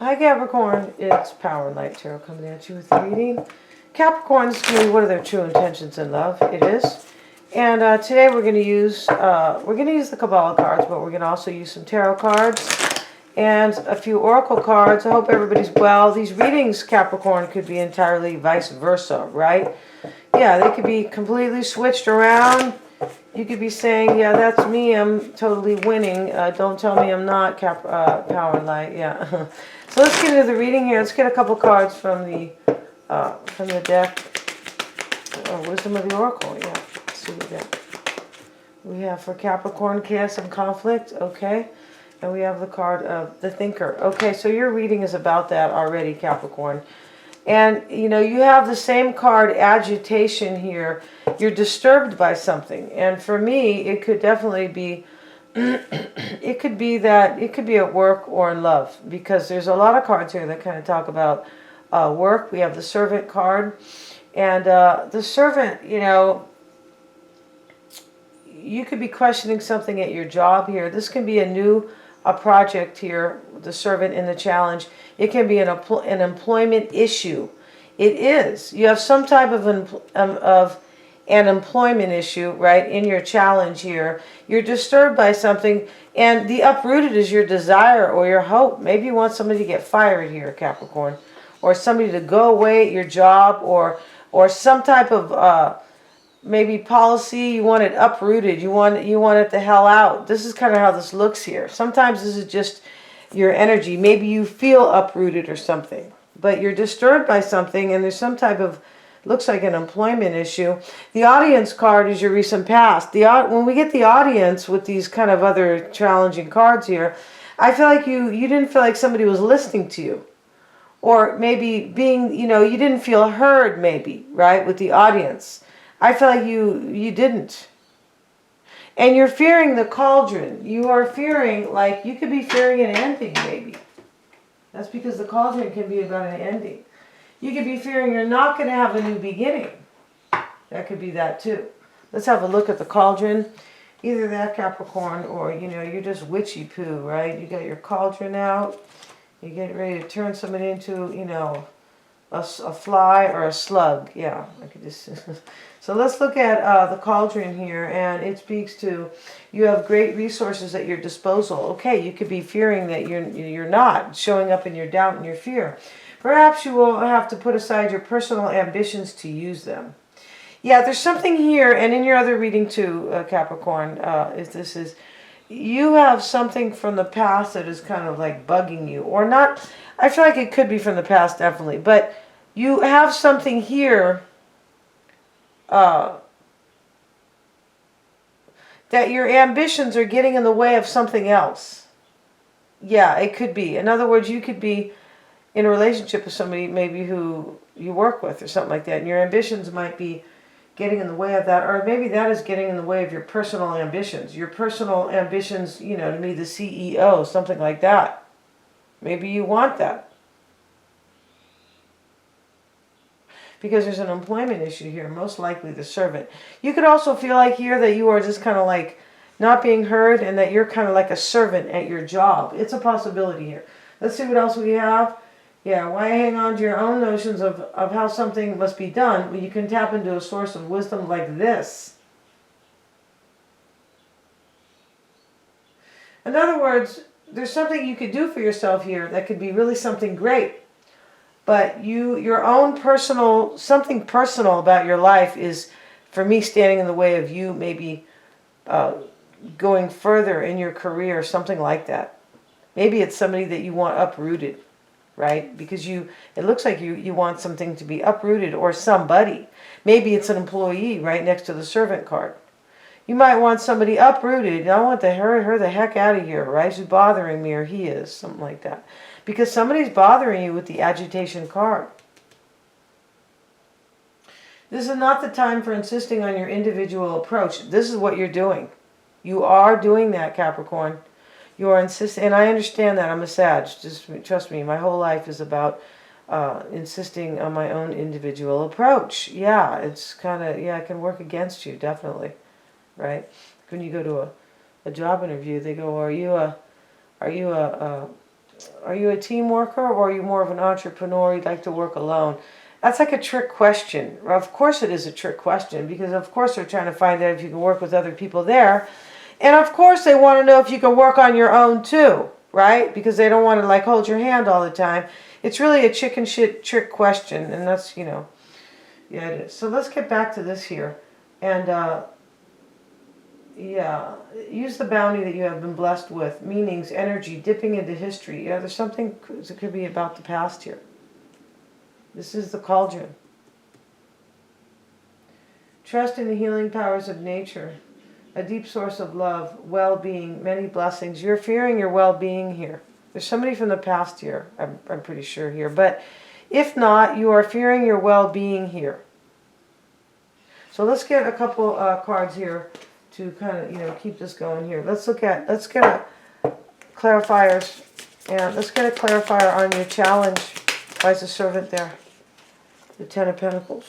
Hi Capricorn, it's Power and Light Tarot coming at you with the reading. Capricorn, this is going to be what are their true intentions in love. It is. And today we're going to use the Kabbalah cards, but we're going to also use some tarot cards and a few oracle cards. I hope everybody's well. These readings, Capricorn, could be entirely vice versa, right? Yeah, they could be completely switched around. You could be saying, yeah, that's me, I'm totally winning. Don't tell me I'm not, Power and Light, yeah. So let's get into the reading here. Let's get a couple cards from the deck. Wisdom of the Oracle, yeah. Let's see what we have for Capricorn, Chaos and Conflict, okay. And we have the card of the Thinker. Okay, so your reading is about that already, Capricorn. And, you know, you have the same card, agitation here. You're disturbed by something. And for me, it could definitely be, it could be at work or in love. Because there's a lot of cards here that kind of talk about work. We have the Servant card. And the Servant, you know, you could be questioning something at your job here. This can be a project here, the Servant in the Challenge. It can be an employment issue. It is. You have some type of an employment issue, right, in your challenge here. You're disturbed by something, and the uprooted is your desire or your hope. Maybe you want somebody to get fired here, Capricorn, or somebody to go away at your job, or some type of maybe policy. You want it uprooted. You want it the hell out. This is kind of how this looks here. Sometimes this is just your energy. Maybe you feel uprooted or something, but you're disturbed by something, and there's some type of, looks like an employment issue. The Audience card is your recent past. When we get the Audience with these kind of other challenging cards here, I feel like you didn't feel like somebody was listening to you. Or maybe being, you know, you didn't feel heard, maybe, right, with the Audience. I feel like you didn't. And you're fearing the cauldron. You are fearing, like, you could be fearing an ending, maybe. That's because the cauldron can be about an ending. You could be fearing you're not going to have a new beginning. That could be that too. Let's have a look at the cauldron. Either that, Capricorn, or, you know, you're just witchy poo, right? You got your cauldron out. You're getting ready to turn somebody into, you know, a fly or a slug. Yeah, I could just... So let's look at the cauldron here, and it speaks to you have great resources at your disposal. Okay, you could be fearing that you're not showing up in your doubt and your fear. Perhaps you will have to put aside your personal ambitions to use them. Yeah, there's something here, and in your other reading too, Capricorn, you have something from the past that is kind of like bugging you, or not. I feel like it could be from the past, definitely, but you have something here that your ambitions are getting in the way of something else. Yeah, it could be. In other words, you could be in a relationship with somebody maybe who you work with or something like that, and your ambitions might be getting in the way of that, or maybe that is getting in the way of your personal ambitions. Your personal ambitions, you know, to be the CEO, something like that. Maybe you want that. Because there's an employment issue here, most likely the Servant. You could also feel like here that you are just kind of like not being heard, and that you're kind of like a servant at your job. It's a possibility here. Let's see what else we have. Yeah, why hang on to your own notions of how something must be done when you can tap into a source of wisdom like this? In other words, there's something you could do for yourself here that could be really something great. But your own personal, something personal about your life is, for me, standing in the way of you maybe going further in your career, something like that. Maybe it's somebody that you want uprooted, right? Because it looks like you want something to be uprooted, or somebody. Maybe it's an employee right next to the Servant card. You might want somebody uprooted. I want her the heck out of here, right? She's bothering me, or he is, something like that. Because somebody's bothering you with the agitation card. This is not the time for insisting on your individual approach. This is what you're doing. You are doing that, Capricorn. You are insisting, and I understand that. I'm a Sag. Just trust me, my whole life is about insisting on my own individual approach. Yeah, it's kind of, yeah, it can work against you, definitely. Right? When you go to a job interview, they go, are you a Are you a team worker, or are you more of an entrepreneur? You'd like to work alone? That's like a trick question. Of course it is a trick question, because of course they're trying to find out if you can work with other people there. And of course they want to know if you can work on your own too, right? Because they don't want to like hold your hand all the time. It's really a chicken shit trick question, and that's, you know, yeah, it is. So let's get back to this here. And yeah, use the bounty that you have been blessed with. Meanings, energy, dipping into history. Yeah, there's something that could be about the past here. This is the cauldron. Trust in the healing powers of nature. A deep source of love, well-being, many blessings. You're fearing your well-being here. There's somebody from the past here, I'm pretty sure here. But if not, you are fearing your well-being here. So let's get a couple cards here to kind of, you know, keep this going here. Let's get a clarifiers, and let's get a clarifier on your challenge. Why is the servant there? The Ten of Pentacles.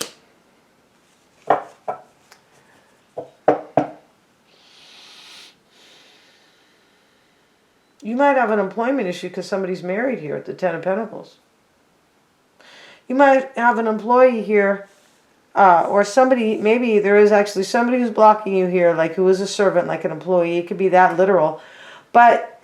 You might have an employment issue because somebody's married here at the Ten of Pentacles. You might have an employee here, or somebody, maybe there is actually somebody who's blocking you here, like who is a servant, like an employee. It could be that literal. But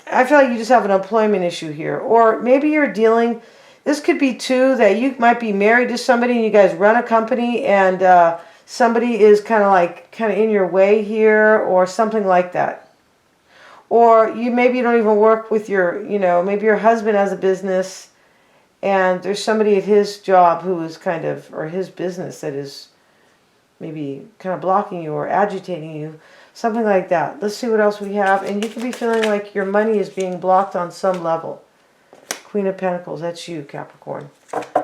I feel like you just have an employment issue here. Or maybe you're dealing, this could be too, that you might be married to somebody and you guys run a company, and somebody is kind of in your way here, or something like that. Or maybe you don't even work with your, you know, maybe your husband has a business and there's somebody at his job who is kind of, or his business, that is maybe kind of blocking you or agitating you. Something like that. Let's see what else we have. And you could be feeling like your money is being blocked on some level. Queen of Pentacles, that's you, Capricorn.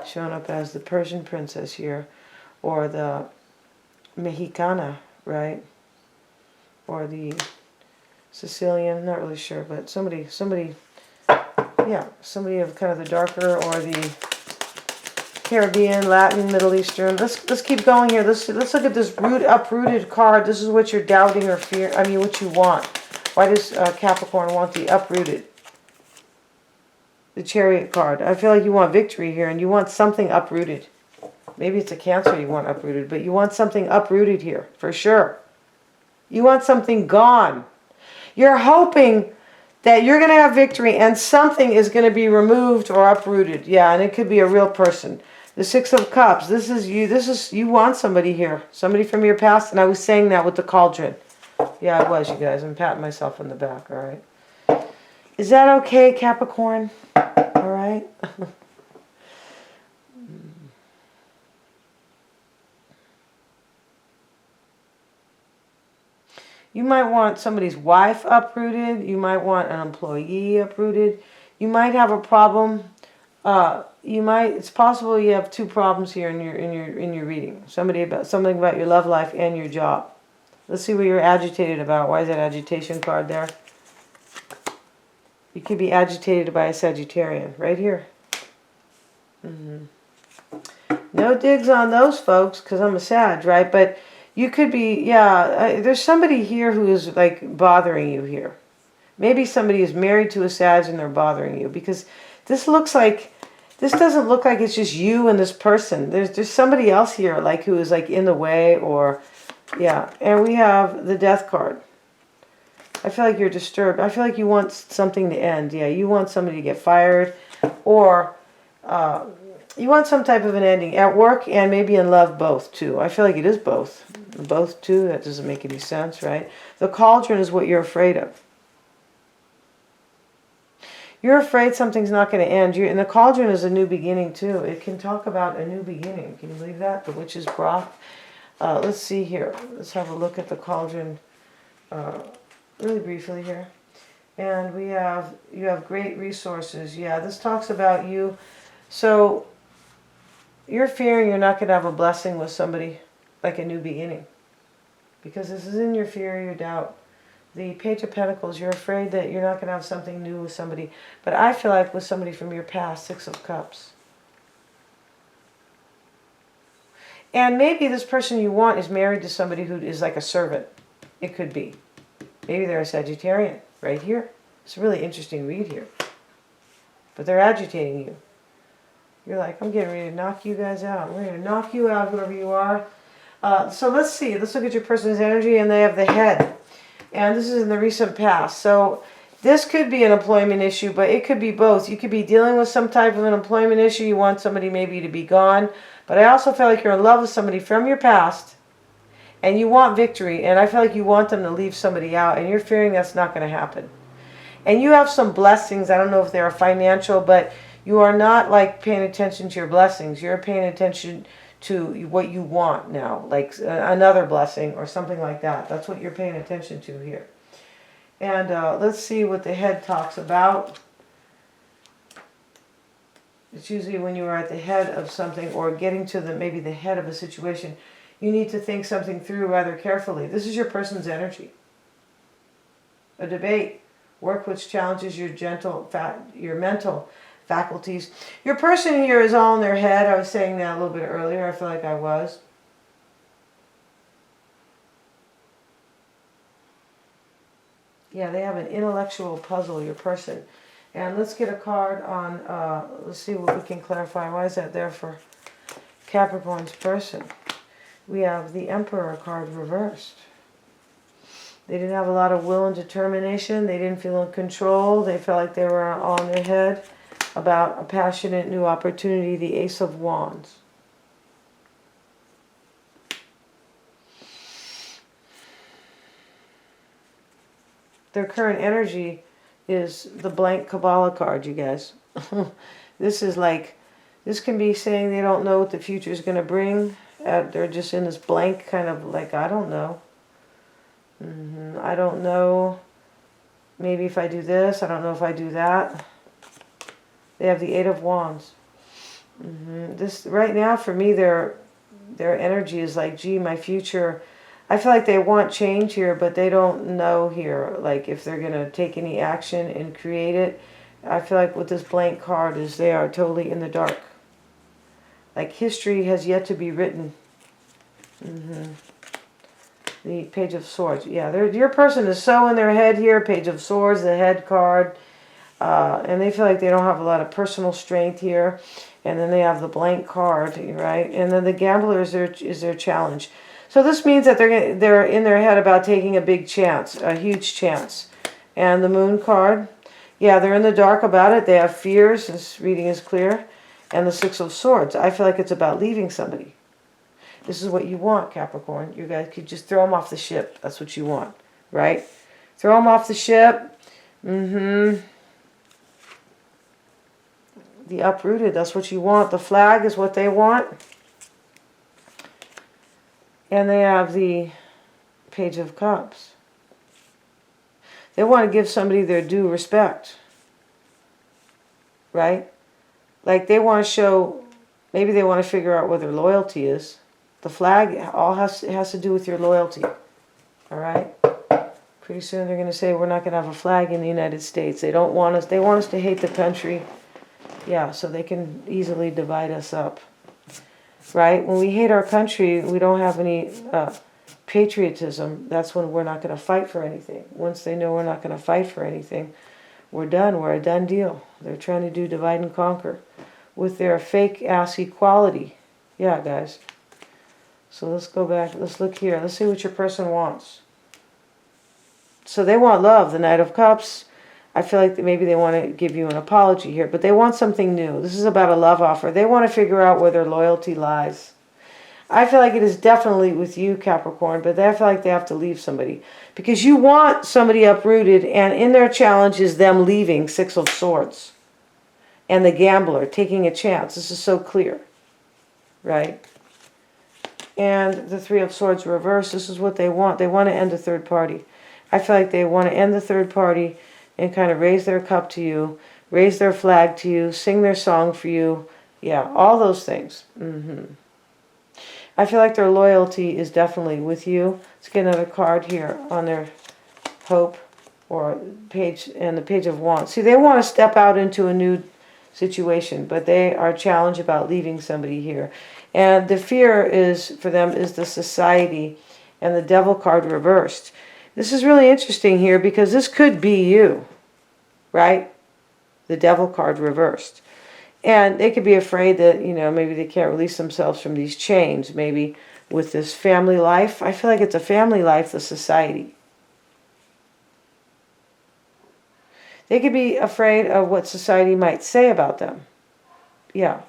Showing up as the Persian princess here. Or the Mexicana, right? Or the Sicilian, not really sure, but somebody, yeah, somebody of kind of the darker, or the Caribbean, Latin, Middle Eastern. Let's keep going here. Let's look at this uprooted card. This is what you're doubting or fear. I mean, what you want. Why does Capricorn want the uprooted? The Chariot card. I feel like you want victory here, and you want something uprooted. Maybe it's a Cancer you want uprooted, but you want something uprooted here for sure. You want something gone. You're hoping that you're going to have victory and something is going to be removed or uprooted. Yeah, and it could be a real person. The Six of Cups. This is you. You want somebody here. Somebody from your past. And I was saying that with the cauldron. Yeah, I was, you guys. I'm patting myself on the back, all right? Is that okay, Capricorn? All right? You might want somebody's wife uprooted. You might want an employee uprooted. You might have a problem. It's possible you have two problems here in your reading. Something about your love life and your job. Let's see what you're agitated about. Why is that agitation card there? You could be agitated by a Sagittarian right here. No digs on those folks, because I'm a Sag, right? But you could be, yeah, there's somebody here who is like bothering you here. Maybe somebody is married to a Sag and they're bothering you, because this doesn't look like it's just you and this person. There's somebody else here like who is like in the way, or yeah. And we have the Death card. I feel like you're disturbed. I feel like you want something to end. Yeah, you want somebody to get fired, or you want some type of an ending at work and maybe in love, both too. I feel like it is both. Both too. That doesn't make any sense, right? The cauldron is what you're afraid of. You're afraid something's not going to end. And the cauldron is a new beginning too. It can talk about a new beginning. Can you believe that? The witch's broth. Let's see here. Let's have a look at the cauldron really briefly here. And you have great resources. Yeah, this talks about you. So you're fearing you're not going to have a blessing with somebody, like a new beginning. Because this is in your fear, your doubt. The Page of Pentacles, you're afraid that you're not going to have something new with somebody. But I feel like with somebody from your past, Six of Cups. And maybe this person you want is married to somebody who is like a servant. It could be. Maybe they're a Sagittarian right here. It's a really interesting read here. but they're agitating you. You're like, I'm getting ready to knock you guys out. I'm ready to knock you out, whoever you are. So let's see. Let's look at your person's energy, and they have the head. And this is in the recent past. So this could be an employment issue, but it could be both. You could be dealing with some type of an employment issue. You want somebody maybe to be gone. But I also feel like you're in love with somebody from your past, and you want victory. And I feel like you want them to leave somebody out, and you're fearing that's not going to happen. And you have some blessings. I don't know if they're financial, but you are not like paying attention to your blessings. You're paying attention to what you want now, like another blessing or something like that. That's what you're paying attention to here. And let's see what the head talks about. It's usually when you are at the head of something or getting to maybe the head of a situation, you need to think something through rather carefully. This is your person's energy. A debate, work which challenges your mental faculties. Your person here is all in their head. I was saying that a little bit earlier. I feel like I was. Yeah, they have an intellectual puzzle, your person. And let's get a card on, let's see what we can clarify. Why is that there for Capricorn's person? We have the Emperor card reversed. They didn't have a lot of will and determination. They didn't feel in control. They felt like they were all in their head about a passionate new opportunity, the Ace of Wands. Their current energy is the blank Kabbalah card, you guys. This is like, this can be saying they don't know what the future is going to bring. They're just in this blank kind of like, I don't know. I don't know. Maybe if I do this, I don't know if I do that. They have the Eight of Wands. This right now for me, their energy is like, gee, my future. I feel like they want change here, but they don't know here, like if they're going to take any action and create it. I feel like with this blank card is they are totally in the dark. Like history has yet to be written. The Page of Swords. Yeah, your person is so in their head here. Page of Swords, the head card. And they feel like they don't have a lot of personal strength here. And then they have the blank card, right? And then the Gambler is their challenge. So this means that they're in their head about taking a big chance, a huge chance. And the Moon card, yeah, they're in the dark about it. They have fears. This reading is clear. And the Six of Swords. I feel like it's about leaving somebody. This is what you want, Capricorn. You guys could just throw them off the ship. That's what you want, right? Throw them off the ship. The uprooted, that's what you want. The flag is what they want. And they have the Page of Cups. They want to give somebody their due respect. Right? Like they want to show, maybe they want to figure out where their loyalty is. The flag all has to do with your loyalty. All right? Pretty soon they're going to say we're not going to have a flag in the United States. They don't want us. They want us to hate the country. Yeah, so they can easily divide us up. Right? When we hate our country, we don't have any patriotism. That's when we're not going to fight for anything. Once they know we're not going to fight for anything, we're done. We're a done deal. They're trying to do divide and conquer with their fake-ass equality. Yeah, guys. So let's go back. Let's look here. Let's see what your person wants. So they want love, the Knight of Cups. I feel like maybe they want to give you an apology here, but they want something new. This is about a love offer. They want to figure out where their loyalty lies. I feel like it is definitely with you, Capricorn, but I feel like they have to leave somebody. Because you want somebody uprooted, and in their challenge is them leaving, Six of Swords. And the Gambler, taking a chance. This is so clear. Right? And the Three of Swords reversed. This is what they want. They want to end the third party. I feel like they want to end the third party and kind of raise their cup to you, raise their flag to you, sing their song for you. Yeah, all those things. I feel like their loyalty is definitely with you. Let's get another card here on their hope or page, and the Page of Wands. See, they want to step out into a new situation, but they are challenged about leaving somebody here. And the fear is, for them, is the Society and the Devil card reversed. This is really interesting here because this could be you, right? the Devil card reversed. And they could be afraid that, you know, maybe they can't release themselves from these chains. Maybe with this family life. I feel like it's a family life, the society. They could be afraid of what society might say about them. Yeah.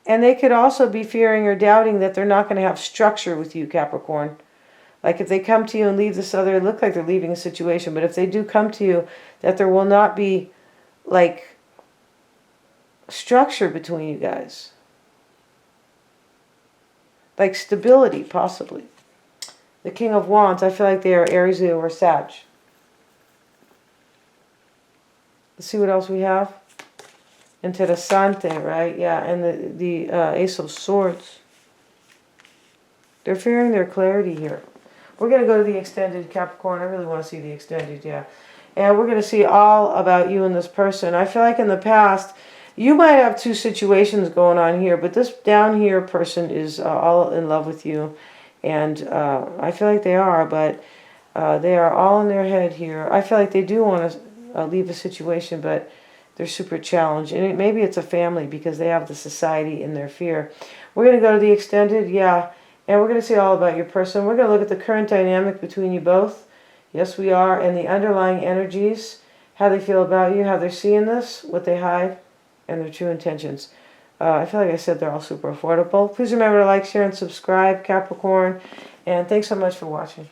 And they could also be fearing or doubting that they're not going to have structure with you, Capricorn. Like if they come to you and leave this other, it look like they're leaving a situation, but if they do come to you, that there will not be like structure between you guys. Like stability, possibly. The King of Wands, I feel like they are Aries, Leo, or Sag. Let's see what else we have. Interessante, right? Yeah, and the Ace of Swords. They're fearing their clarity here. We're going to go to the extended, Capricorn. I really want to see the extended, yeah. And we're going to see all about you and this person. I feel like in the past, you might have two situations going on here, but this down here person is all in love with you. And I feel like they are, but they are all in their head here. I feel like they do want to leave a situation, but they're super challenged. And maybe it's a family because they have the society in their fear. We're going to go to the extended, yeah. And we're going to see all about your person. We're going to look at the current dynamic between you both. Yes, we are. And the underlying energies, how they feel about you, how they're seeing this, what they hide, and their true intentions. I feel like I said they're all super affordable. Please remember to like, share, and subscribe, Capricorn. And thanks so much for watching.